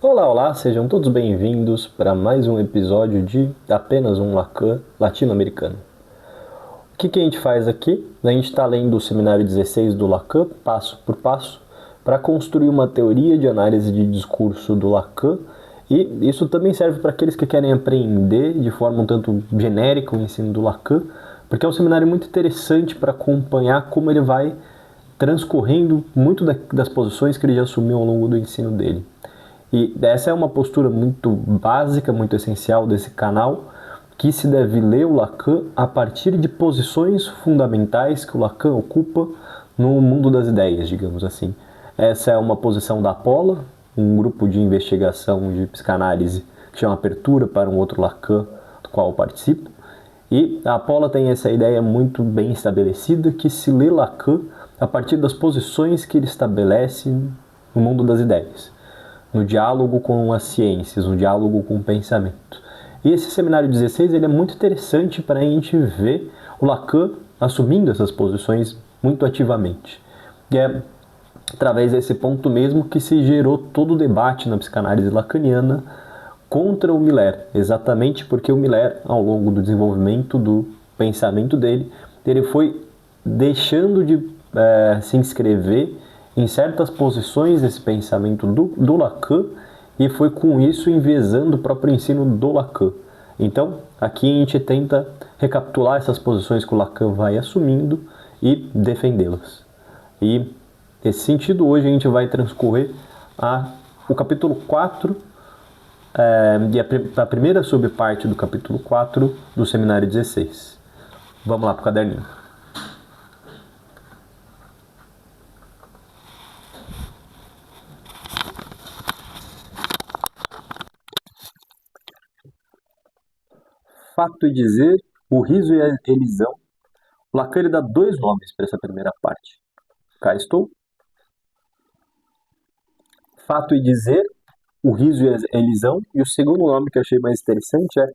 Olá, olá, sejam todos bem-vindos para mais um episódio de Apenas um Lacan latino-americano. O que a gente faz aqui? A gente está lendo o seminário 16 do Lacan, passo por passo, para construir uma teoria de análise de discurso do Lacan, e isso também serve para aqueles que querem aprender de forma um tanto genérica o ensino do Lacan, porque é um seminário muito interessante para acompanhar como ele vai transcorrendo muito das posições que ele já assumiu ao longo do ensino dele. E essa é uma postura muito básica, muito essencial desse canal, que se deve ler o Lacan a partir de posições fundamentais que o Lacan ocupa no mundo das ideias, digamos assim. Essa é uma posição da Paula, um grupo de investigação de psicanálise que chama Apertura para um outro Lacan, do qual eu participo. E a Paula tem essa ideia muito bem estabelecida que se lê Lacan a partir das posições que ele estabelece no mundo das ideias, no diálogo com as ciências, no diálogo com o pensamento. E esse seminário 16 ele é muito interessante para a gente ver o Lacan assumindo essas posições muito ativamente. E é através desse ponto mesmo que se gerou todo o debate na psicanálise lacaniana contra o Miller, exatamente porque o Miller, ao longo do desenvolvimento do pensamento dele, ele foi deixando de se inscrever em certas posições desse pensamento do Lacan e foi com isso enviesando o próprio ensino do Lacan. Então, aqui a gente tenta recapitular essas posições que o Lacan vai assumindo e defendê-las. E, nesse sentido, hoje a gente vai transcorrer o capítulo 4 e a primeira subparte do capítulo 4 do seminário 16. Vamos lá para o caderninho. Fato e dizer, o riso e a elisão. O Lacan ele dá dois nomes para essa primeira parte. Cá estou. Fato e dizer, o riso e a elisão. E o segundo nome que eu achei mais interessante é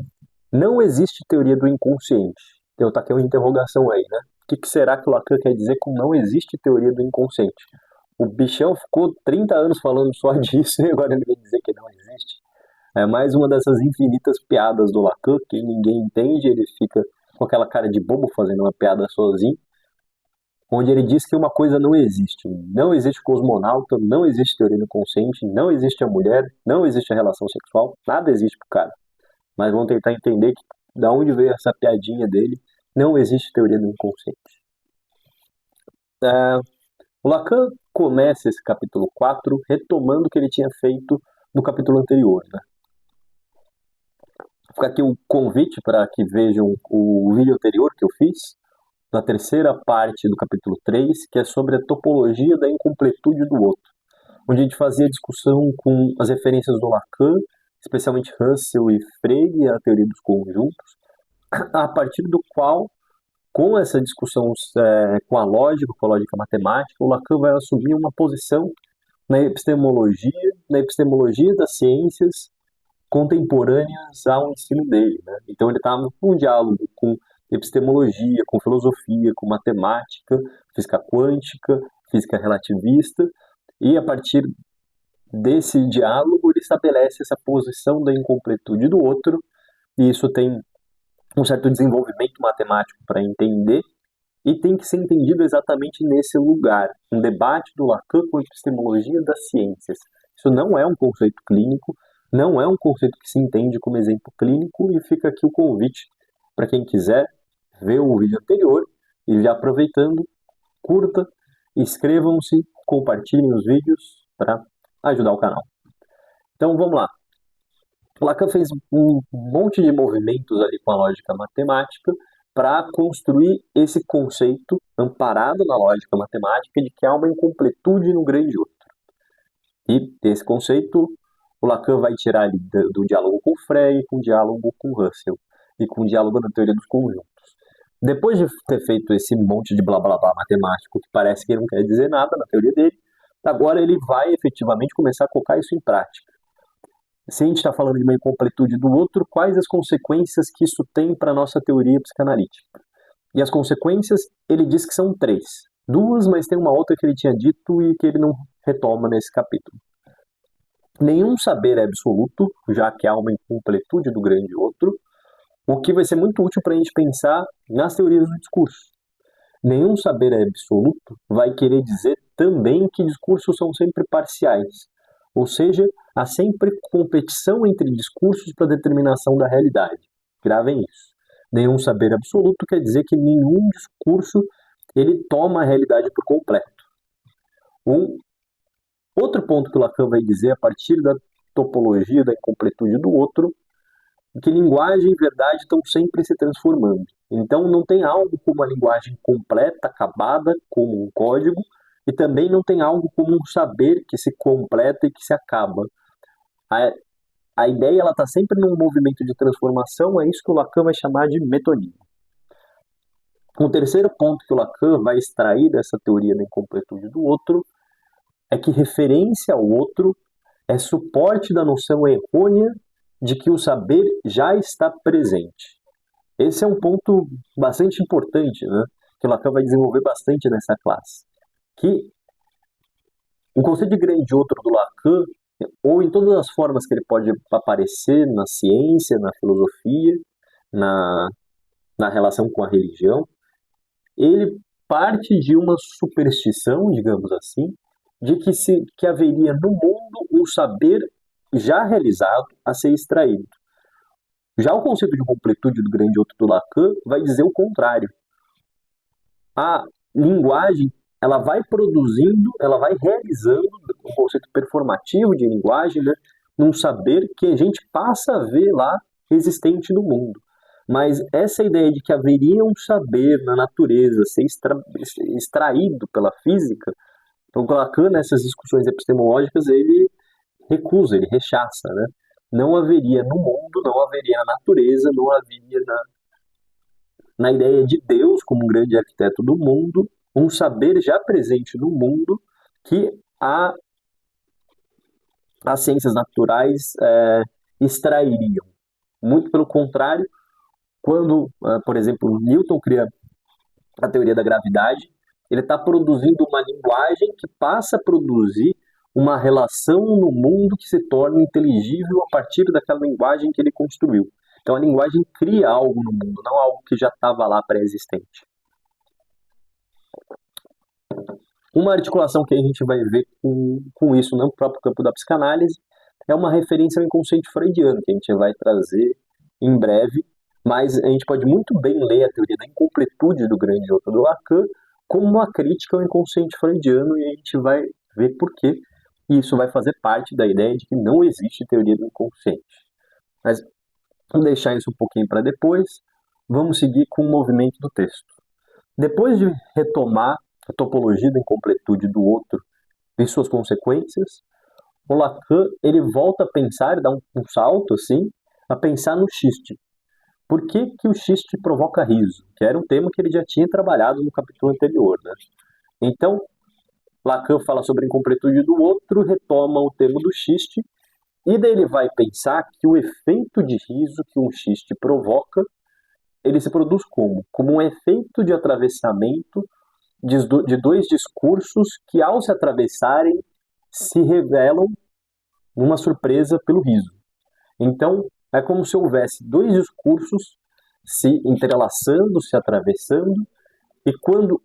não existe teoria do inconsciente. Então tá aqui uma interrogação aí, né? O que será que o Lacan quer dizer com não existe teoria do inconsciente? O bichão ficou 30 anos falando só disso e agora ele vem dizer que não existe. É mais uma dessas infinitas piadas do Lacan, que ninguém entende, ele fica com aquela cara de bobo fazendo uma piada sozinho, onde ele diz que uma coisa não existe. Não existe cosmonauta, não existe teoria do consciente, não existe a mulher, não existe a relação sexual, nada existe pro cara. Mas vamos tentar entender que, da onde veio essa piadinha dele, não existe teoria do inconsciente. O Lacan começa esse capítulo 4 retomando o que ele tinha feito no capítulo anterior, né? Fica aqui o convite para que vejam o vídeo anterior que eu fiz, na terceira parte do capítulo 3, que é sobre a topologia da incompletude do outro, onde a gente fazia discussão com as referências do Lacan, especialmente Russell e Frege, a teoria dos conjuntos, a partir do qual, com essa discussão com a lógica matemática, o Lacan vai assumir uma posição na epistemologia das ciências contemporâneas ao ensino dele, né? Então ele estava com um diálogo com epistemologia, com filosofia, com matemática, física quântica, física relativista, e a partir desse diálogo ele estabelece essa posição da incompletude do outro, e isso tem um certo desenvolvimento matemático para entender, e tem que ser entendido exatamente nesse lugar, um debate do Lacan com a epistemologia das ciências. Isso não é um conceito clínico, não é um conceito que se entende como exemplo clínico, e fica aqui o convite para quem quiser ver o vídeo anterior e já aproveitando, curta, inscrevam-se, compartilhem os vídeos para ajudar o canal. Então vamos lá. O Lacan fez um monte de movimentos ali com a lógica matemática para construir esse conceito amparado na lógica matemática de que há uma incompletude no grande outro. E esse conceito o Lacan vai tirar ali do diálogo com Frege, com o diálogo com Russell e com o diálogo na teoria dos conjuntos. Depois de ter feito esse monte de blá blá blá matemático que parece que não quer dizer nada na teoria dele, agora ele vai efetivamente começar a colocar isso em prática. Se a gente está falando de uma incompletude do outro, quais as consequências que isso tem para a nossa teoria psicanalítica? E as consequências, ele diz que são três. Duas, mas tem uma outra que ele tinha dito e que ele não retoma nesse capítulo. Nenhum saber é absoluto, já que há uma incompletude do grande outro, o que vai ser muito útil para a gente pensar nas teorias do discurso. Nenhum saber é absoluto vai querer dizer também que discursos são sempre parciais, ou seja, há sempre competição entre discursos para determinação da realidade. Gravem isso. Nenhum saber absoluto quer dizer que nenhum discurso ele toma a realidade por completo. Um outro ponto que o Lacan vai dizer a partir da topologia da incompletude do outro que linguagem e verdade estão sempre se transformando. Então não tem algo como a linguagem completa, acabada, como um código, e também não tem algo como um saber que se completa e que se acaba. A ideia está sempre num movimento de transformação, é isso que o Lacan vai chamar de metonímia. O terceiro ponto que o Lacan vai extrair dessa teoria da incompletude do outro é que referência ao outro é suporte da noção errônea de que o saber já está presente. Esse é um ponto bastante importante, né? Que o Lacan vai desenvolver bastante nessa classe. Que o conceito de grande outro do Lacan, ou em todas as formas que ele pode aparecer na ciência, na filosofia, na relação com a religião, ele parte de uma superstição, digamos assim, de que haveria no mundo um saber já realizado a ser extraído. Já o conceito de completude do grande outro do Lacan vai dizer o contrário. A linguagem ela vai produzindo, ela vai realizando um conceito performativo de linguagem, né, num saber que a gente passa a ver lá existente no mundo. Mas essa ideia de que haveria um saber na natureza ser extraído pela física, então o Lacan nessas discussões epistemológicas ele recusa, ele rechaça, né? Não haveria no mundo, não haveria na natureza, não haveria na ideia de Deus como um grande arquiteto do mundo, um saber já presente no mundo que as ciências naturais extrairiam. Muito pelo contrário, quando, por exemplo, Newton cria a teoria da gravidade, ele está produzindo uma linguagem que passa a produzir uma relação no mundo que se torna inteligível a partir daquela linguagem que ele construiu. Então a linguagem cria algo no mundo, não algo que já estava lá pré-existente. Uma articulação que a gente vai ver com isso no próprio campo da psicanálise é uma referência ao inconsciente freudiano, que a gente vai trazer em breve, mas a gente pode muito bem ler a teoria da incompletude do grande outro do Lacan como uma crítica ao inconsciente freudiano, e a gente vai ver por quê. E isso vai fazer parte da ideia de que não existe teoria do inconsciente. Mas vamos deixar isso um pouquinho para depois. Vamos seguir com o movimento do texto. Depois de retomar a topologia da incompletude do outro e suas consequências, o Lacan ele volta a pensar, dá um salto assim, a pensar no xiste. Por que o xiste provoca riso? Que era um tema que ele já tinha trabalhado no capítulo anterior, né? Então, Lacan fala sobre a incompletude do outro, retoma o tema do xiste, e daí ele vai pensar que o efeito de riso que um xiste provoca, ele se produz como? Como um efeito de atravessamento de dois discursos que, ao se atravessarem, se revelam numa surpresa pelo riso. Então, é como se houvesse dois discursos se entrelaçando, se atravessando, e quando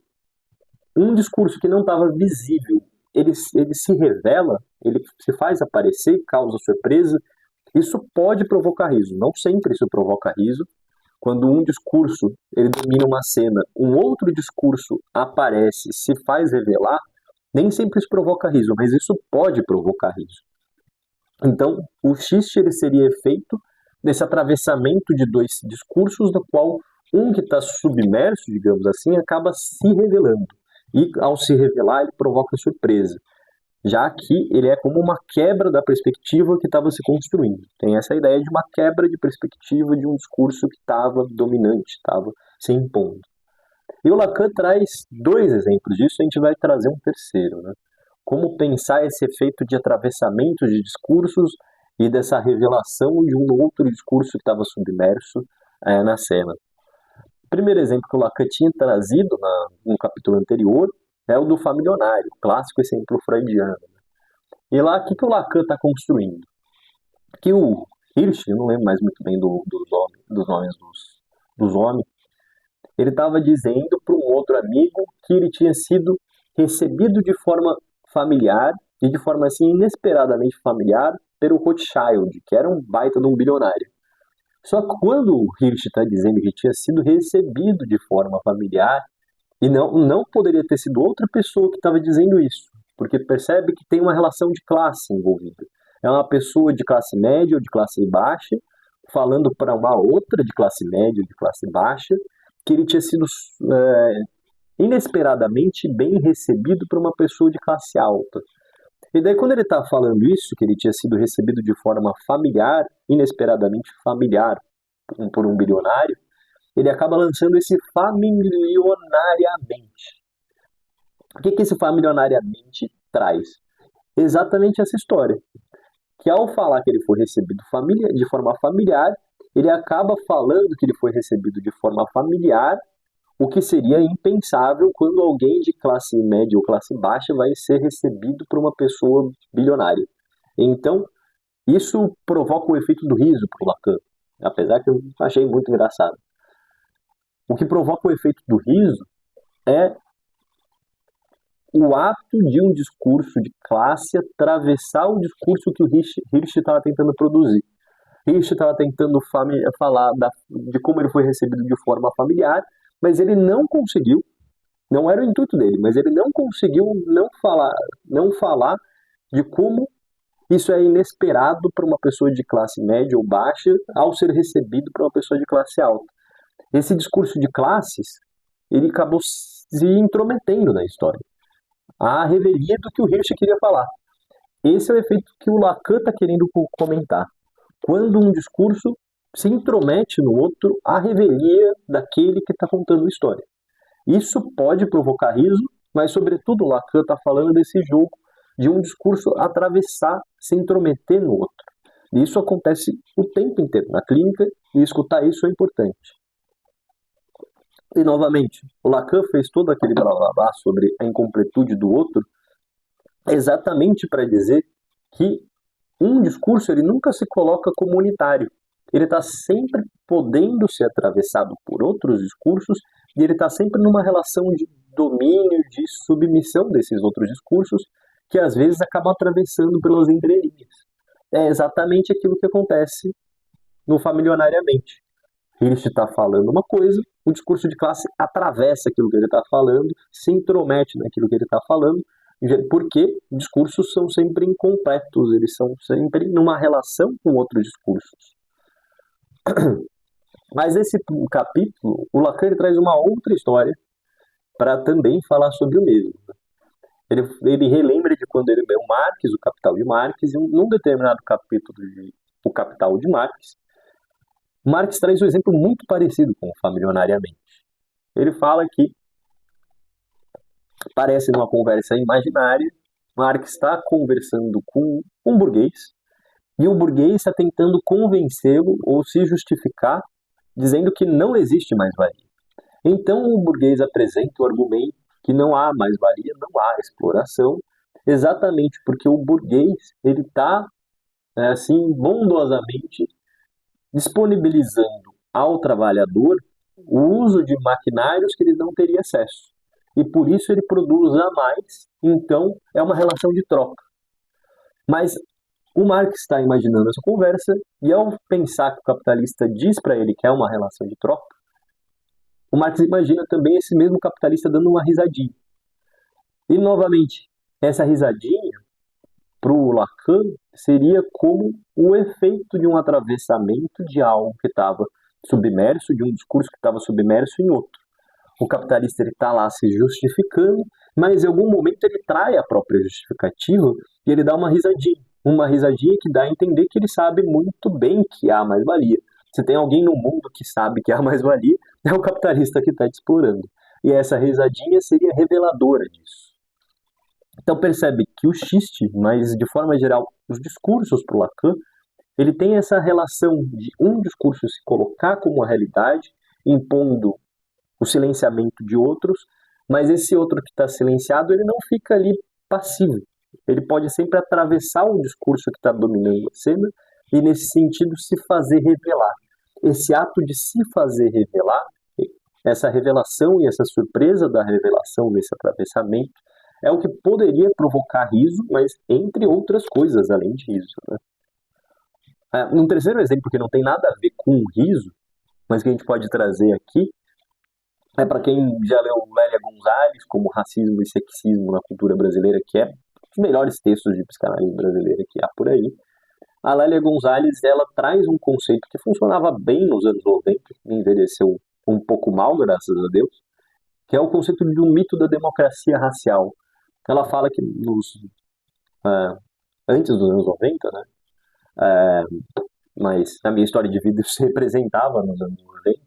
um discurso que não estava visível, ele se revela, ele se faz aparecer, causa surpresa, isso pode provocar riso. Não sempre isso provoca riso. Quando um discurso ele domina uma cena, um outro discurso aparece, se faz revelar, nem sempre isso provoca riso, mas isso pode provocar riso. Então, o xiste ele seria efeito desse atravessamento de dois discursos, no qual um que está submerso, digamos assim, acaba se revelando. E ao se revelar, ele provoca surpresa, já que ele é como uma quebra da perspectiva que estava se construindo. Tem essa ideia de uma quebra de perspectiva de um discurso que estava dominante, estava se impondo. E o Lacan traz dois exemplos disso, a gente vai trazer um terceiro, né? Como pensar esse efeito de atravessamento de discursos e dessa revelação de um outro discurso que estava submerso na cena. O primeiro exemplo que o Lacan tinha trazido no capítulo anterior é o do familionário, clássico exemplo freudiano. E lá, o que o Lacan está construindo? Que o Hirsch, eu não lembro mais muito bem dos nomes dos homens, ele estava dizendo para um outro amigo que ele tinha sido recebido de forma familiar e de forma assim inesperadamente familiar pelo Rothschild, que era um baita de um bilionário. Só que quando o Hirsch está dizendo que tinha sido recebido de forma familiar, e não poderia ter sido outra pessoa que estava dizendo isso, porque percebe que tem uma relação de classe envolvida. É uma pessoa de classe média ou de classe baixa falando para uma outra de classe média ou de classe baixa que ele tinha sido inesperadamente bem recebido por uma pessoa de classe alta. E daí quando ele está falando isso, que ele tinha sido recebido de forma familiar, inesperadamente familiar por um bilionário, ele acaba lançando esse familionariamente. O que esse familionariamente traz? Exatamente essa história. Que ao falar que ele foi recebido de forma familiar, ele acaba falando que ele foi recebido de forma familiar, o que seria impensável quando alguém de classe média ou classe baixa vai ser recebido por uma pessoa bilionária. Então, isso provoca o efeito do riso para o Lacan, apesar que eu achei muito engraçado. O que provoca o efeito do riso é o ato de um discurso de classe atravessar o discurso que o Hirsch estava tentando produzir. Hirsch estava tentando falar de como ele foi recebido de forma familiar, mas ele não conseguiu, não era o intuito dele, mas ele não conseguiu não falar de como isso é inesperado para uma pessoa de classe média ou baixa ao ser recebido por uma pessoa de classe alta. Esse discurso de classes, ele acabou se intrometendo na história. A revelia do que o Hirsch queria falar. Esse é o efeito que o Lacan está querendo comentar. Quando um discurso se intromete no outro, a revelia daquele que está contando a história. Isso pode provocar riso, mas sobretudo o Lacan está falando desse jogo de um discurso atravessar, se intrometer no outro. E isso acontece o tempo inteiro na clínica e escutar isso é importante. E novamente, o Lacan fez todo aquele blá blá blá sobre a incompletude do outro exatamente para dizer que um discurso ele nunca se coloca como unitário. Ele está sempre podendo ser atravessado por outros discursos e ele está sempre numa relação de domínio, de submissão desses outros discursos que às vezes acabam atravessando pelas entrelinhas. É exatamente aquilo que acontece no Familionariamente. Hirsch está falando uma coisa, o discurso de classe atravessa aquilo que ele está falando, se intromete naquilo que ele está falando, porque discursos são sempre incompletos, eles são sempre numa relação com outros discursos. Mas esse capítulo, o Lacan traz uma outra história para também falar sobre o mesmo. Ele relembra de quando ele leu Marx, o Capital de Marx, e num determinado capítulo de O Capital de Marx, Marx traz um exemplo muito parecido com o Familionariamente. Ele fala que parece numa conversa imaginária, Marx está conversando com um burguês, e o burguês está tentando convencê-lo ou se justificar, dizendo que não existe mais-valia. Então o burguês apresenta o argumento que não há mais-valia, não há exploração, exatamente porque o burguês ele está assim bondosamente disponibilizando ao trabalhador o uso de maquinários que ele não teria acesso. E por isso ele produz a mais, então é uma relação de troca. Mas o Marx está imaginando essa conversa e ao pensar que o capitalista diz para ele que é uma relação de troca, o Marx imagina também esse mesmo capitalista dando uma risadinha. E novamente, essa risadinha para o Lacan seria como o efeito de um atravessamento de algo que estava submerso, de um discurso que estava submerso em outro. O capitalista está lá se justificando, mas em algum momento ele trai a própria justificativa e ele dá uma risadinha que dá a entender que ele sabe muito bem que há mais-valia. Se tem alguém no mundo que sabe que há mais-valia, é o capitalista que está te explorando. E essa risadinha seria reveladora disso. Então percebe que o xiste, mas de forma geral os discursos para o Lacan, ele tem essa relação de um discurso se colocar como a realidade, impondo o silenciamento de outros, mas esse outro que está silenciado ele não fica ali passivo. Ele pode sempre atravessar o discurso que está dominando a cena e, nesse sentido, se fazer revelar. Esse ato de se fazer revelar, essa revelação e essa surpresa da revelação, desse atravessamento, é o que poderia provocar riso, mas entre outras coisas, além de riso. Né? Um terceiro exemplo que não tem nada a ver com o riso, mas que a gente pode trazer aqui, é para quem já leu Lélia Gonzalez, como Racismo e Sexismo na Cultura Brasileira, que é um dos melhores textos de psicanálise brasileira que há por aí. A Lélia Gonzalez, ela traz um conceito que funcionava bem nos anos 90, envelheceu um pouco mal, graças a Deus, que é o conceito do mito da democracia racial. Ela fala que antes dos anos 90, né, mas na minha história de vida isso se representava nos anos 90,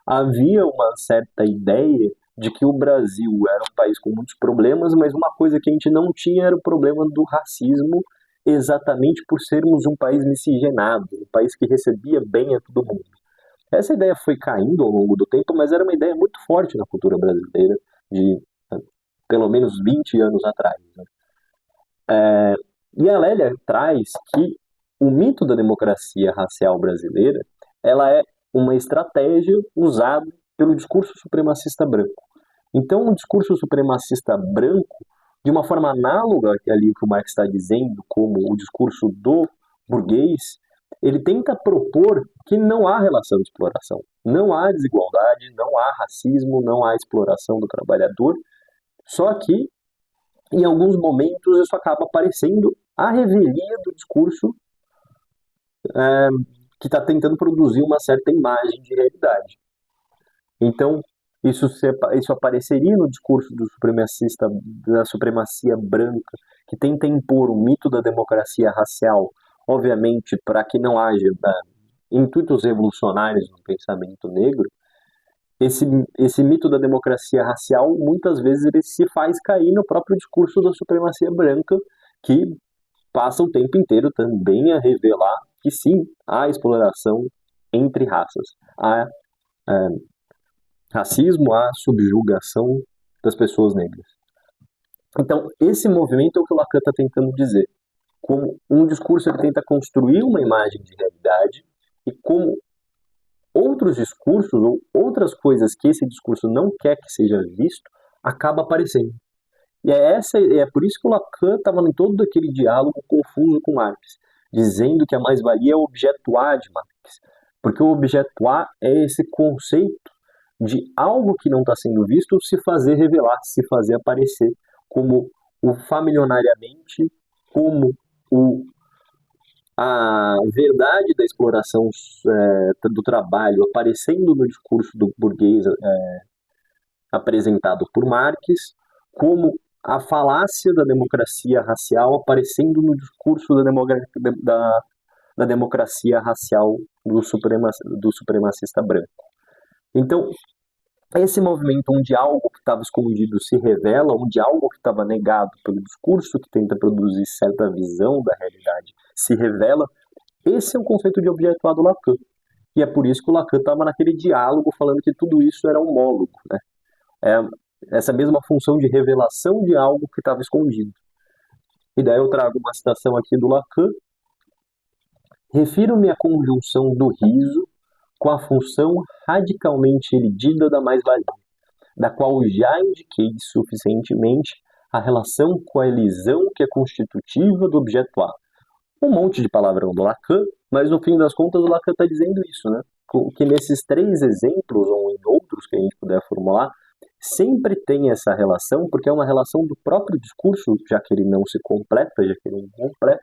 havia uma certa ideia de que o Brasil era um país com muitos problemas, mas uma coisa que a gente não tinha era o problema do racismo, exatamente por sermos um país miscigenado, um país que recebia bem a todo mundo. Essa ideia foi caindo ao longo do tempo, mas era uma ideia muito forte na cultura brasileira, de pelo menos 20 anos atrás. Né? E a Lélia traz que o mito da democracia racial brasileira, ela é uma estratégia usada pelo discurso supremacista branco. Então, o discurso supremacista branco, de uma forma análoga ali que o Marx está dizendo, como o discurso do burguês, ele tenta propor que não há relação de exploração, não há desigualdade, não há racismo, não há exploração do trabalhador, só que, em alguns momentos, isso acaba parecendo a revelia do discurso que está tentando produzir uma certa imagem de realidade. Então, isso apareceria no discurso do supremacista, da supremacia branca, que tenta impor o mito da democracia racial, obviamente para que não haja intuitos revolucionários no pensamento negro. Esse mito da democracia racial, muitas vezes, ele se faz cair no próprio discurso da supremacia branca, que passa o tempo inteiro também a revelar que sim, há exploração entre raças, há racismo, há subjugação das pessoas negras. Então, esse movimento é o que o Lacan está tentando dizer. Como um discurso ele tenta construir uma imagem de realidade e como outros discursos ou outras coisas que esse discurso não quer que seja visto, acaba aparecendo. E é por isso que o Lacan estava em todo aquele diálogo confuso com Marx, dizendo que a mais-valia é o objeto A de Marx. Porque o objeto A é esse conceito de algo que não está sendo visto se fazer revelar, se fazer aparecer, como o familiarmente, como a verdade da exploração do trabalho aparecendo no discurso do burguês apresentado por Marx, como a falácia da democracia racial aparecendo no discurso da democracia racial do supremacista branco. Então, esse movimento onde algo que estava escondido se revela, onde algo que estava negado pelo discurso que tenta produzir certa visão da realidade se revela, esse é o conceito de objeto A do Lacan. E é por isso que o Lacan estava naquele diálogo falando que tudo isso era homólogo, né? Essa mesma função de revelação de algo que estava escondido. E daí eu trago uma citação aqui do Lacan. Refiro-me à conjunção do riso com a função radicalmente eridida da mais-valia, da qual já indiquei suficientemente a relação com a elisão que é constitutiva do objeto A. Um monte de palavrão do Lacan, mas no fim das contas o Lacan está dizendo isso, né? Que nesses 3 exemplos, ou em outros que a gente puder formular, sempre tem essa relação, porque é uma relação do próprio discurso, já que ele não se completa, já que ele é incompleto,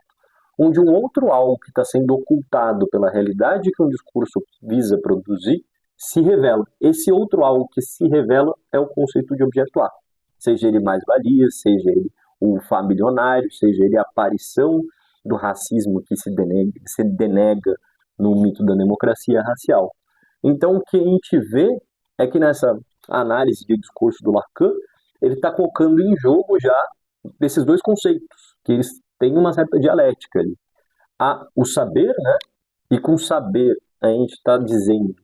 onde um outro algo que está sendo ocultado pela realidade que um discurso visa produzir, se revela. Esse outro algo que se revela é o conceito de objeto A. Seja ele mais-valia, seja ele o familionário, seja ele a aparição do racismo que se denega no mito da democracia racial. Então, o que a gente vê é que nessa análise de discurso do Lacan, ele está colocando em jogo já esses 2 conceitos, que eles têm uma certa dialética ali. Há o saber, né? E com saber a gente está dizendo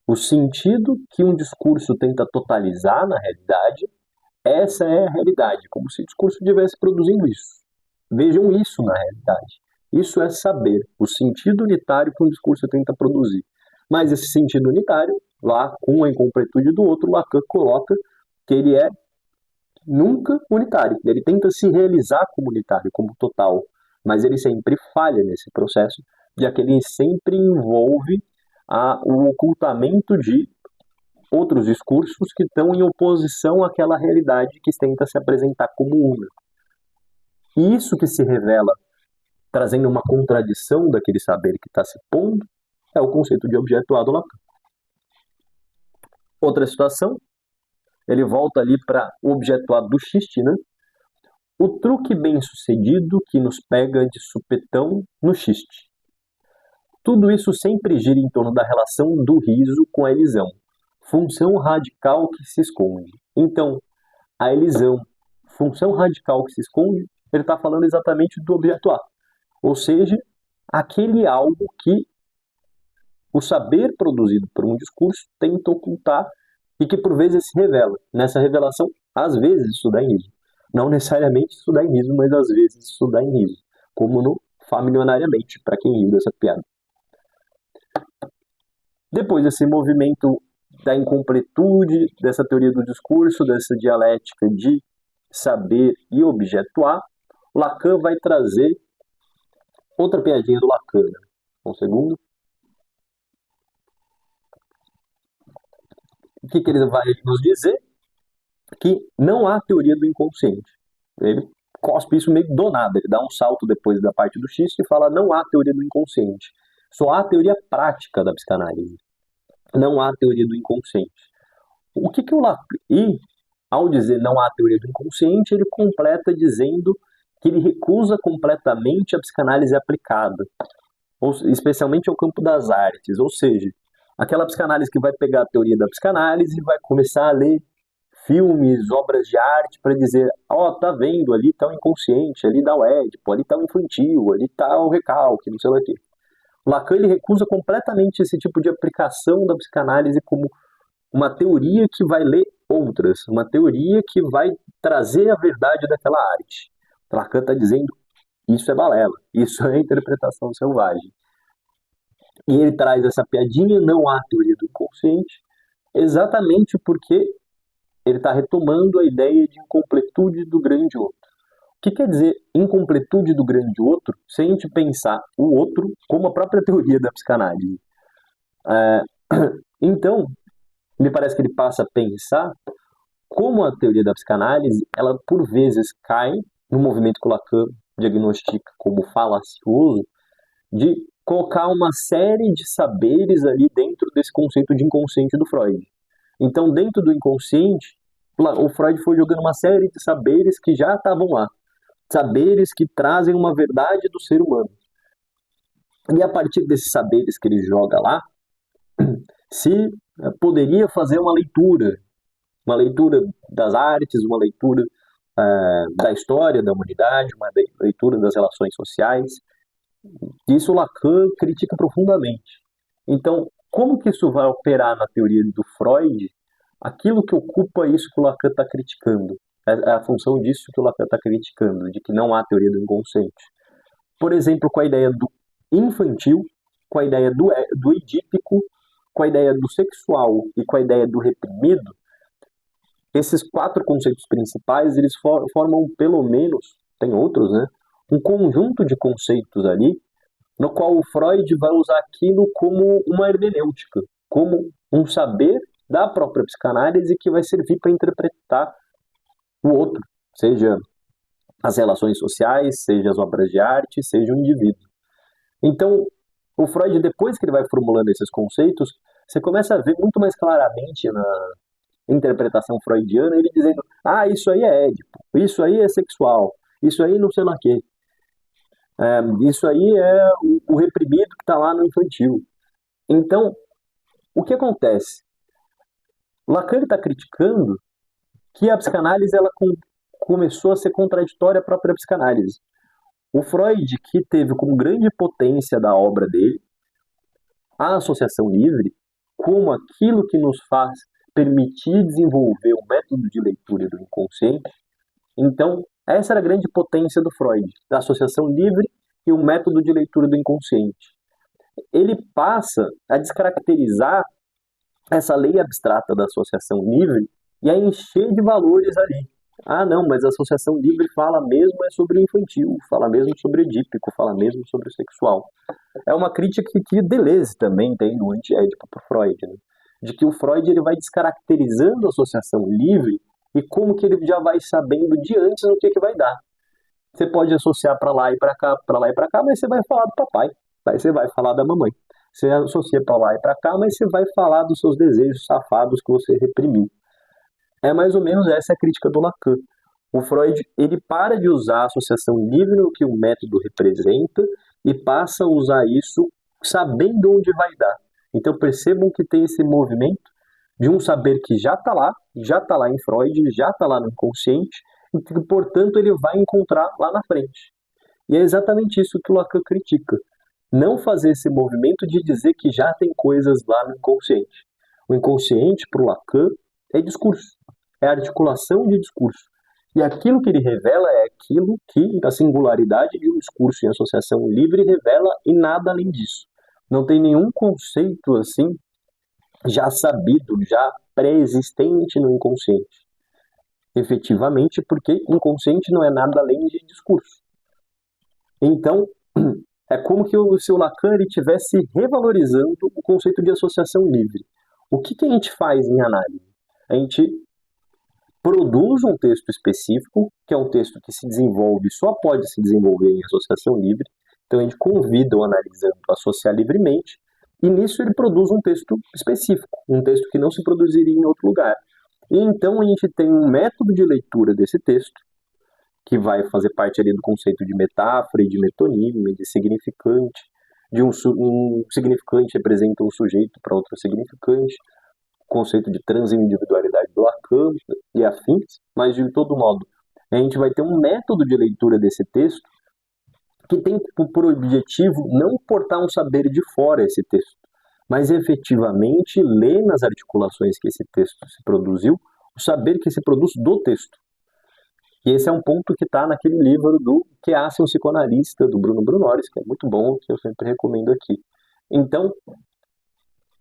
o sentido que um discurso tenta totalizar na realidade, essa é a realidade, como se o discurso estivesse produzindo isso. Vejam isso na realidade. Isso é saber, o sentido unitário que um discurso tenta produzir. Mas esse sentido unitário, lá com a incompletude do outro, Lacan coloca que ele é nunca unitário. Ele tenta se realizar como unitário, como total, mas ele sempre falha nesse processo, já que ele sempre envolve o ocultamento de outros discursos que estão em oposição àquela realidade que tenta se apresentar como una. E isso que se revela trazendo uma contradição daquele saber que está se pondo é o conceito de objeto A do Lacan. Outra situação, ele volta ali para o objeto A do xiste, né? O truque bem sucedido que nos pega de supetão no xiste. Tudo isso sempre gira em torno da relação do riso com a elisão, função radical que se esconde. Então, a elisão, função radical que se esconde, ele está falando exatamente do objeto A. Ou seja, aquele algo que o saber produzido por um discurso tenta ocultar e que por vezes se revela. Nessa revelação, às vezes isso dá em riso. Não necessariamente isso dá em riso, mas às vezes isso dá em riso. Como no Familiarmente, para quem riu dessa piada. Depois desse movimento da incompletude, dessa teoria do discurso, dessa dialética de saber e objeto A, Lacan vai trazer outra piadinha do Lacan. Um segundo. O que ele vai nos dizer? Que não há teoria do inconsciente. Ele cospe isso meio do nada, ele dá um salto depois da parte do X e fala não há teoria do inconsciente. Só há teoria prática da psicanálise. Não há teoria do inconsciente. O que o Lacan... E, ao dizer não há teoria do inconsciente, ele completa dizendo que ele recusa completamente a psicanálise aplicada, especialmente ao campo das artes, ou seja, aquela psicanálise que vai pegar a teoria da psicanálise e vai começar a ler filmes, obras de arte para dizer, tá vendo, ali tá o inconsciente, ali dá o Édipo, ali tá o infantil, ali tá o recalque, não sei lá o quê. Lacan ele recusa completamente esse tipo de aplicação da psicanálise como uma teoria que vai ler outras, uma teoria que vai trazer a verdade daquela arte. Lacan está dizendo, isso é balela, isso é interpretação selvagem. E ele traz essa piadinha, não há teoria do inconsciente, exatamente porque ele está retomando a ideia de incompletude do grande outro. O que quer dizer incompletude do grande outro se a gente pensar o outro como a própria teoria da psicanálise? Então, me parece que ele passa a pensar como a teoria da psicanálise, ela por vezes cai no movimento que o Lacan diagnostica como falacioso, de colocar uma série de saberes ali dentro desse conceito de inconsciente do Freud. Então, dentro do inconsciente, o Freud foi jogando uma série de saberes que já estavam lá. Saberes que trazem uma verdade do ser humano. E a partir desses saberes que ele joga lá, se poderia fazer uma leitura das artes, uma leitura da história da humanidade, uma leitura das relações sociais. Isso Lacan critica profundamente. Então, como que isso vai operar na teoria do Freud? Aquilo que ocupa isso que o Lacan está criticando. É a função disso que o Lacan está criticando, de que não há teoria do inconsciente. Por exemplo, com a ideia do infantil, com a ideia do edípico, com a ideia do sexual e com a ideia do reprimido, esses 4 conceitos principais, eles formam pelo menos, tem outros, né? Um conjunto de conceitos ali, no qual o Freud vai usar aquilo como uma hermenêutica, como um saber da própria psicanálise que vai servir para interpretar o outro, seja as relações sociais, seja as obras de arte, seja o indivíduo. Então, o Freud, depois que ele vai formulando esses conceitos, você começa a ver muito mais claramente na interpretação freudiana ele dizendo, isso aí é Édipo, isso aí é sexual, isso aí não sei lá o quê. Isso aí é o reprimido que está lá no infantil. Então, o que acontece? Lacan está criticando que a psicanálise ela começou a ser contraditória à própria psicanálise. O Freud, que teve como grande potência da obra dele a associação livre, como aquilo que nos faz permitir desenvolver o método de leitura do inconsciente, então Essa era a grande potência do Freud, da associação livre e o método de leitura do inconsciente. Ele passa a descaracterizar essa lei abstrata da associação livre e a encher de valores ali. Ah, não, mas a associação livre fala mesmo sobre o infantil, fala mesmo sobre o edípico, fala mesmo sobre o sexual. É uma crítica que Deleuze também tem no Anti-Édipo para Freud, né? De que o Freud ele vai descaracterizando a associação livre e como que ele já vai sabendo de antes o que vai dar. Você pode associar para lá e para cá, para lá e para cá, mas você vai falar do papai, aí você vai falar da mamãe. Você associa para lá e para cá, mas você vai falar dos seus desejos safados que você reprimiu. É mais ou menos essa a crítica do Lacan. O Freud ele para de usar a associação livre no que o método representa e passa a usar isso sabendo onde vai dar. Então percebam que tem esse movimento de um saber que já está lá em Freud, já está lá no inconsciente, e que, portanto, ele vai encontrar lá na frente. E é exatamente isso que o Lacan critica. Não fazer esse movimento de dizer que já tem coisas lá no inconsciente. O inconsciente, para o Lacan, é discurso, é articulação de discurso. E aquilo que ele revela é aquilo que a singularidade de um discurso em associação livre revela e nada além disso. Não tem nenhum conceito assim já sabido, já pré-existente no inconsciente. Efetivamente, porque inconsciente não é nada além de discurso. Então, é como que o seu Lacan estivesse revalorizando o conceito de associação livre. O que a gente faz em análise? A gente produz um texto específico, que é um texto que se desenvolve, só pode se desenvolver em associação livre. Então a gente convida o analisando a associar livremente, e nisso ele produz um texto específico, um texto que não se produziria em outro lugar. E então a gente tem um método de leitura desse texto, que vai fazer parte ali do conceito de metáfora e de metonímia, de significante, de um significante representa um sujeito para outro significante, conceito de transindividualidade do Lacan e afins, mas de todo modo, a gente vai ter um método de leitura desse texto que tem por objetivo não portar um saber de fora esse texto, mas efetivamente ler nas articulações que esse texto se produziu, o saber que se produz do texto. E esse é um ponto que está naquele livro do Que Hace um Psicoanalista, do Bruno Brunores, que é muito bom, que eu sempre recomendo aqui. Então,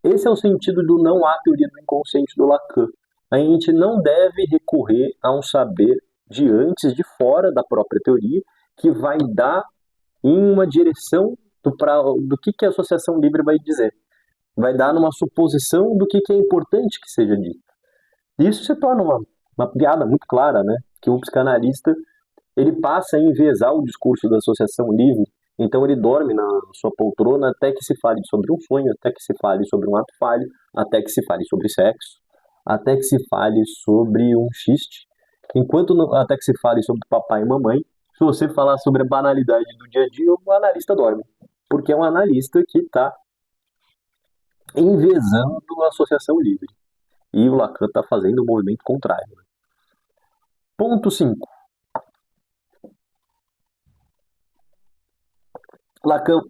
esse é o sentido do não há teoria do inconsciente do Lacan. A gente não deve recorrer a um saber de antes, de fora da própria teoria, que vai dar em uma direção do que a associação livre vai dizer. Vai dar numa suposição do que é importante que seja dito. Isso se torna uma piada muito clara, né? Que o psicanalista ele passa a enviesar o discurso da associação livre. Então ele dorme na sua poltrona até que se fale sobre um sonho, até que se fale sobre um ato falho, até que se fale sobre sexo, até que se fale sobre um xiste, até que se fale sobre papai e mamãe. Se você falar sobre a banalidade do dia a dia, o analista dorme, porque é um analista que está enviesando a associação livre. E o Lacan está fazendo o movimento contrário. Ponto 5. Lacan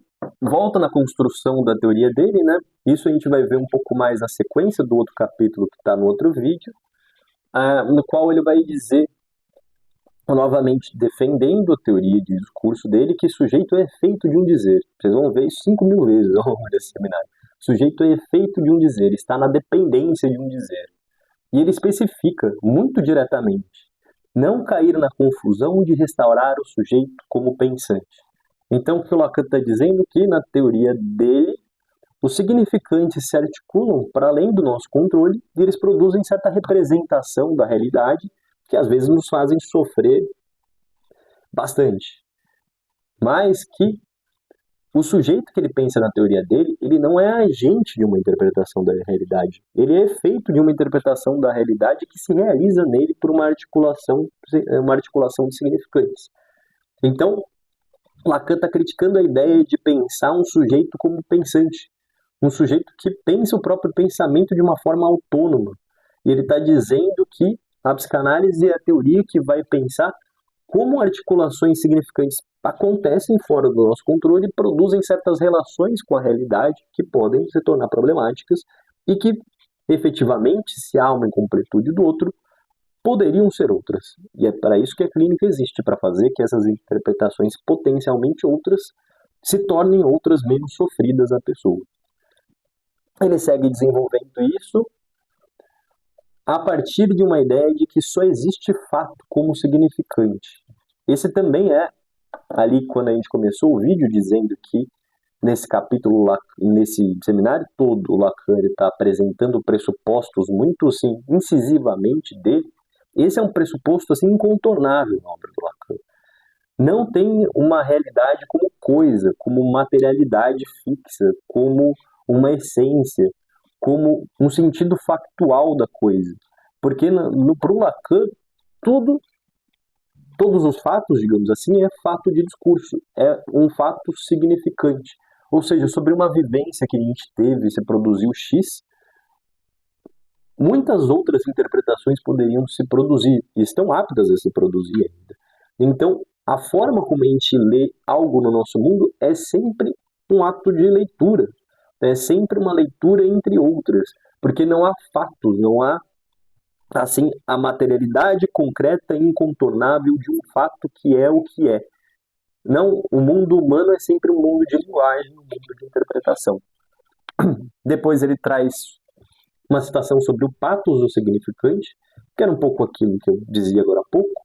volta na construção da teoria dele, né? Isso a gente vai ver um pouco mais na sequência do outro capítulo que está no outro vídeo, no qual ele vai dizer, novamente defendendo a teoria de discurso dele, que sujeito é efeito de um dizer. Vocês vão ver isso 5.000 vezes ao longo desse seminário. Sujeito é efeito de um dizer, está na dependência de um dizer. E ele especifica muito diretamente: não cair na confusão de restaurar o sujeito como pensante. Então, o que o Lacan está dizendo é que, na teoria dele, os significantes se articulam para além do nosso controle e eles produzem certa representação da realidade que, às vezes, nos fazem sofrer bastante. Mas que o sujeito que ele pensa na teoria dele, ele não é agente de uma interpretação da realidade. Ele é efeito de uma interpretação da realidade que se realiza nele por uma articulação de significantes. Então, Lacan está criticando a ideia de pensar um sujeito como pensante, um sujeito que pensa o próprio pensamento de uma forma autônoma. E ele está dizendo que a psicanálise é a teoria que vai pensar como articulações significantes acontecem fora do nosso controle e produzem certas relações com a realidade que podem se tornar problemáticas e que, efetivamente, se há uma incompletude do outro, poderiam ser outras. E é para isso que a clínica existe, para fazer que essas interpretações potencialmente outras se tornem outras menos sofridas à pessoa. Ele segue desenvolvendo isso a partir de uma ideia de que só existe fato como significante. Esse também é, ali quando a gente começou o vídeo, dizendo que nesse capítulo, nesse seminário todo, o Lacan está apresentando pressupostos muito assim, incisivamente dele. Esse é um pressuposto assim, incontornável na obra do Lacan. Não tem uma realidade como coisa, como materialidade fixa, como uma essência, como um sentido factual da coisa. Porque para o Lacan, todos os fatos, digamos assim, é fato de discurso, é um fato significante. Ou seja, sobre uma vivência que a gente teve, se produziu X, muitas outras interpretações poderiam se produzir, e estão aptas a se produzir ainda. Então, a forma como a gente lê algo no nosso mundo é sempre um ato de leitura, é sempre uma leitura entre outras, porque não há fatos, não há assim a materialidade concreta e incontornável de um fato que é o que é. Não, o mundo humano é sempre um mundo de linguagem, um mundo de interpretação. Depois ele traz uma citação sobre o patos do significante, que era um pouco aquilo que eu dizia agora há pouco.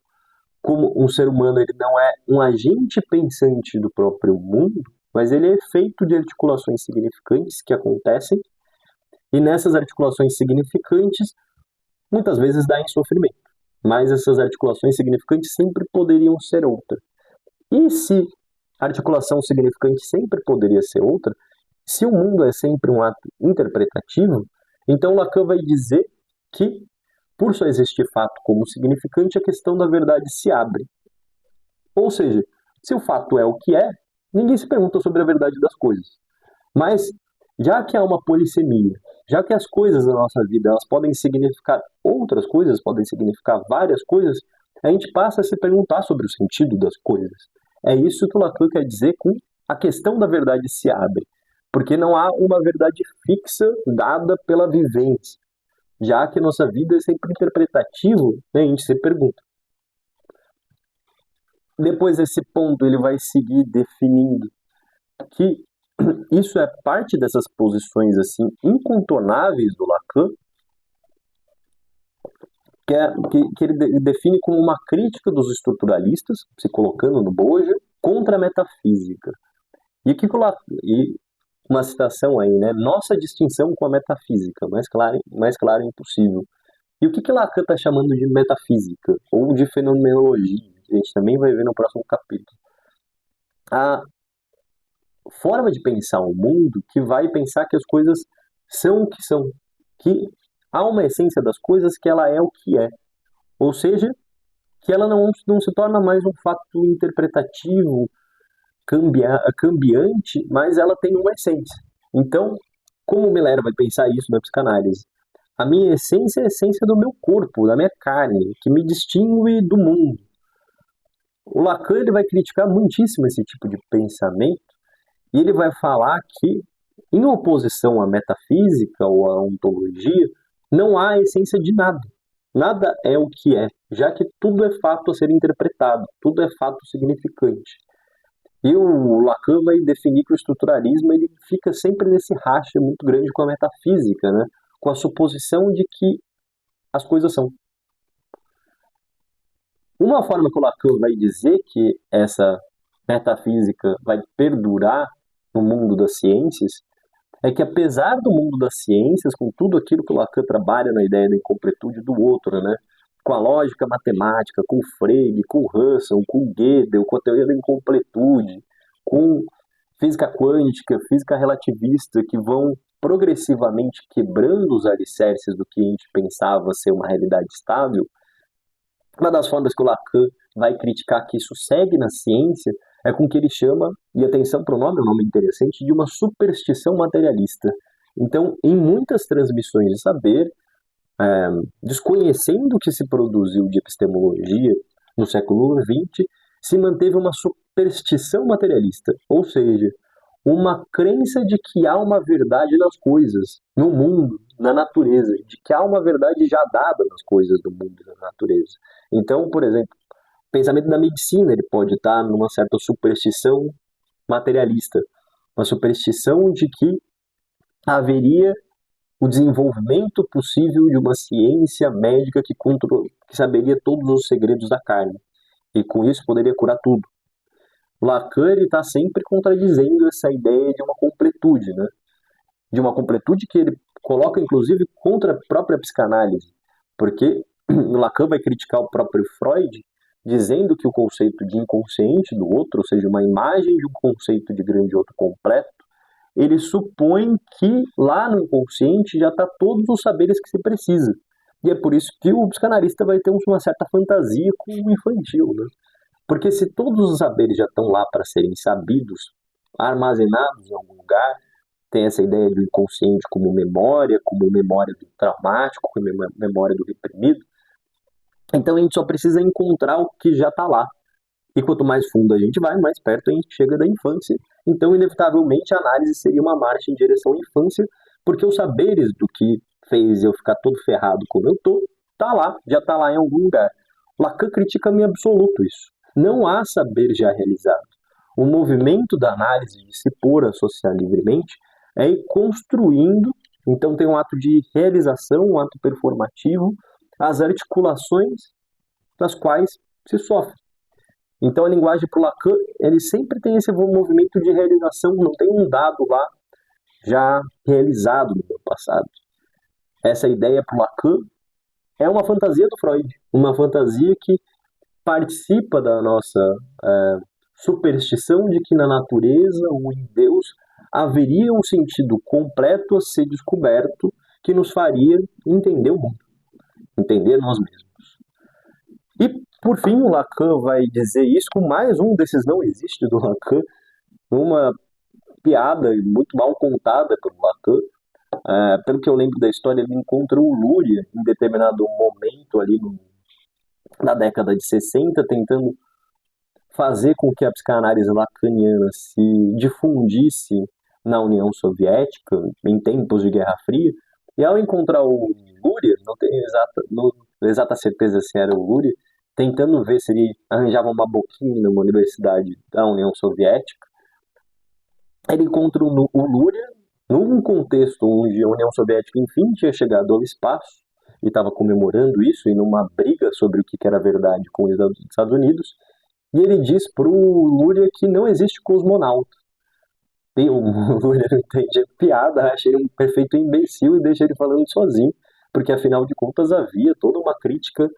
Como um ser humano ele não é um agente pensante do próprio mundo, mas ele é feito de articulações significantes que acontecem, e nessas articulações significantes, muitas vezes dá em sofrimento. Mas essas articulações significantes sempre poderiam ser outra. E se a articulação significante sempre poderia ser outra, se o mundo é sempre um ato interpretativo, então Lacan vai dizer que, por só existir fato como significante, a questão da verdade se abre. Ou seja, se o fato é o que é, ninguém se pergunta sobre a verdade das coisas. Mas, já que há uma polissemia, já que as coisas da nossa vida elas podem significar outras coisas, podem significar várias coisas, a gente passa a se perguntar sobre o sentido das coisas. É isso que o Lacan quer dizer com a questão da verdade se abre, porque não há uma verdade fixa dada pela vivência. Já que nossa vida é sempre interpretativo, né, a gente se pergunta. Depois desse ponto, ele vai seguir definindo que isso é parte dessas posições assim incontornáveis do Lacan, que ele define como uma crítica dos estruturalistas, se colocando no bojo, contra a metafísica. E o que o Lacan, e uma citação aí, né? Nossa distinção com a metafísica, mais claro impossível. E o que Lacan está chamando de metafísica, ou de fenomenologia, que a gente também vai ver no próximo capítulo. A forma de pensar o mundo que vai pensar que as coisas são o que são, que há uma essência das coisas que ela é o que é. Ou seja, que ela não se torna mais um fato interpretativo, cambiante, mas ela tem uma essência. Então, como o Miller vai pensar isso na psicanálise? A minha essência é a essência do meu corpo, da minha carne, que me distingue do mundo. O Lacan ele vai criticar muitíssimo esse tipo de pensamento e ele vai falar que, em oposição à metafísica ou à ontologia, não há essência de nada. Nada é o que é, já que tudo é fato a ser interpretado, tudo é fato significante. E o Lacan vai definir que o estruturalismo ele fica sempre nesse racha muito grande com a metafísica, né? Com a suposição de que as coisas são. Uma forma que o Lacan vai dizer que essa metafísica vai perdurar no mundo das ciências é que, apesar do mundo das ciências, com tudo aquilo que o Lacan trabalha na ideia da incompletude do outro, né? Com a lógica matemática, com o Frege, com o Russell, com o Gödel, com a teoria da incompletude, com física quântica, física relativista, que vão progressivamente quebrando os alicerces do que a gente pensava ser uma realidade estável. Uma das formas que o Lacan vai criticar que isso segue na ciência é com o que ele chama, e atenção para o nome, é um nome interessante, de uma superstição materialista. Então, em muitas transmissões de saber, desconhecendo o que se produziu de epistemologia no século XX, se manteve uma superstição materialista, ou seja, uma crença de que há uma verdade nas coisas, no mundo, na natureza, de que há uma verdade já dada nas coisas do mundo, na natureza. Então, por exemplo, o pensamento da medicina, ele pode estar numa certa superstição materialista, uma superstição de que haveria o desenvolvimento possível de uma ciência médica que saberia todos os segredos da carne, e com isso poderia curar tudo. O Lacan está sempre contradizendo essa ideia de uma completude, né? De uma completude que ele coloca, inclusive, contra a própria psicanálise, porque o Lacan vai criticar o próprio Freud, dizendo que o conceito de inconsciente do outro, ou seja, uma imagem de um conceito de grande outro completo, ele supõe que lá no inconsciente já está todos os saberes que se precisa. E é por isso que o psicanalista vai ter uma certa fantasia com o infantil, né? Porque se todos os saberes já estão lá para serem sabidos, armazenados em algum lugar, tem essa ideia do inconsciente como memória do traumático, como memória do reprimido, então a gente só precisa encontrar o que já está lá. E quanto mais fundo a gente vai, mais perto a gente chega da infância. Então, inevitavelmente, a análise seria uma marcha em direção à infância, porque os saberes do que fez eu ficar todo ferrado como eu tô, tá lá, já tá lá em algum lugar. Lacan critica em absoluto isso. Não há saber já realizado. O movimento da análise de se pôr a associar livremente é ir construindo, então tem um ato de realização, um ato performativo, as articulações das quais se sofre. Então a linguagem para o Lacan, ele sempre tem esse movimento de realização, não tem um dado lá já realizado no meu passado. Essa ideia para o Lacan é uma fantasia do Freud, uma fantasia que participa da nossa superstição de que na natureza ou em Deus haveria um sentido completo a ser descoberto que nos faria entender o mundo, entender nós mesmos. E, por fim, o Lacan vai dizer isso com mais um desses não existe do Lacan, uma piada muito mal contada pelo Lacan. Pelo que eu lembro da história, ele encontra o Luria em determinado momento ali na década de 60, tentando fazer com que a psicanálise lacaniana se difundisse na União Soviética, em tempos de Guerra Fria. E ao encontrar o Luria, não tenho exata certeza se era o Luria, tentando ver se ele arranjava uma boquinha numa universidade da União Soviética, ele encontra o Luria num contexto onde a União Soviética, enfim, tinha chegado ao espaço e estava comemorando isso, e numa briga sobre o que era verdade com os Estados Unidos, e ele diz para o Luria que não existe cosmonauta. E o Luria não entende a piada, acha ele um perfeito imbecil e deixa ele falando sozinho, porque afinal de contas havia toda uma crítica,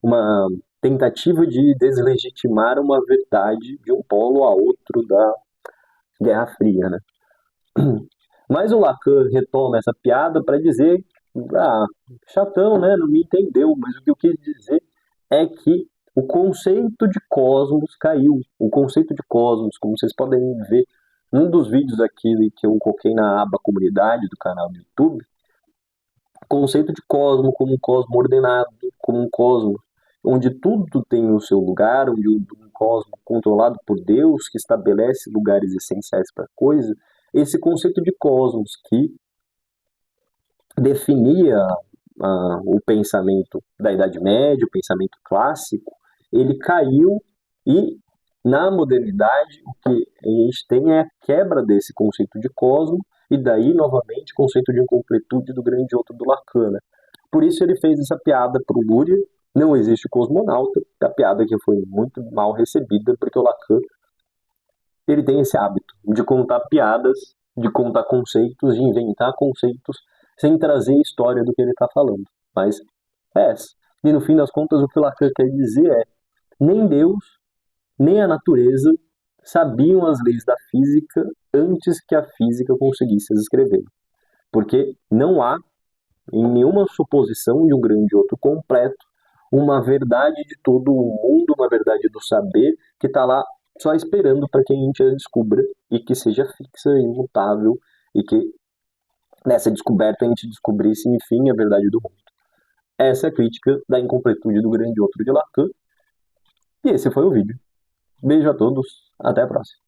uma tentativa de deslegitimar uma verdade de um polo a outro da Guerra Fria, né? Mas o Lacan retoma essa piada para dizer, chatão, né? Não me entendeu, mas o que eu quis dizer é que o conceito de cosmos caiu. O conceito de cosmos, como vocês podem ver num dos vídeos aqui que eu coloquei na aba comunidade do canal do YouTube, o conceito de cosmo como um cosmo ordenado, como um cosmo onde tudo tem o seu lugar, onde um cosmo controlado por Deus, que estabelece lugares essenciais para a coisa, esse conceito de cosmos que definia o pensamento da Idade Média, o pensamento clássico, ele caiu e, na modernidade, o que a gente tem é a quebra desse conceito de cosmo e daí, novamente, o conceito de incompletude do grande outro do Lacan. Por isso ele fez essa piada para o Luria, não existe cosmonauta, a piada que foi muito mal recebida, porque o Lacan ele tem esse hábito de contar piadas, de contar conceitos, de inventar conceitos, sem trazer a história do que ele está falando. Mas é essa. E no fim das contas, o que o Lacan quer dizer é: nem Deus, nem a natureza sabiam as leis da física antes que a física conseguisse as escrever. Porque não há, em nenhuma suposição de um grande outro completo, uma verdade de todo o mundo, uma verdade do saber, que está lá só esperando para que a gente a descubra e que seja fixa, imutável, e que nessa descoberta a gente descobrisse, enfim, a verdade do mundo. Essa é a crítica da incompletude do grande outro de Lacan. E esse foi o vídeo. Beijo a todos, até a próxima.